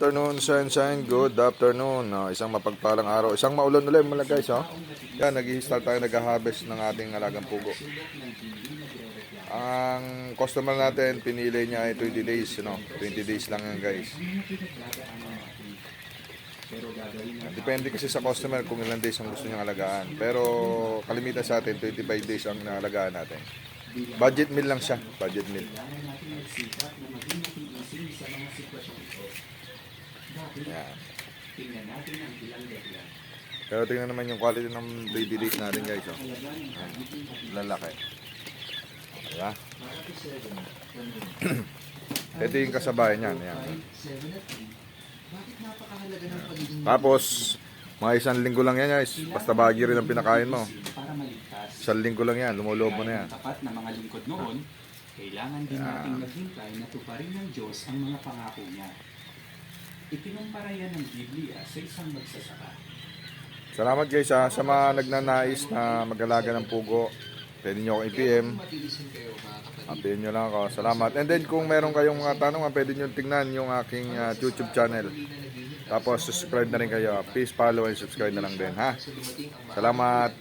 afternoon, sunshine. Good afternoon. Isang mapagpalang araw. Isang maulan ulit mga guys. Yan, nag-i-start tayo nag-harvest ng ating alagang pugo. Ang customer natin, pinili niya ay 20 days. 20 days lang yan guys. Depende kasi sa customer kung ilang days ang gusto niyang alagaan. Pero kalimitan sa atin, 25 days ang naalagaan natin. Budget meal lang siya. Budget meal. Yan. Pero tingnan naman yung quality ng baby days natin guys. Lalaki. Diba? Ito yung kasabayan yan. Yan. Tapos, mga isang linggo lang yan guys. Basta bagi rin ang pinakain mo. Isang linggo lang yan. Lumuloob mo na yan. Tapat na mga lingkod noon, kailangan din nating maghintay na tuparin ng Diyos ang mga pangako niya. Ikinumpara yan ng Biblia sa isang magsasaka. Salamat guys sa mga nagnanais na mag-alaga ng pugo. Pwede nyo akong i-PM. PM nyo lang ako. Salamat. And then kung meron kayong mga tanong, pwede nyo tingnan yung aking YouTube channel. Tapos subscribe na rin kayo. Please follow and subscribe na lang din ha. Salamat.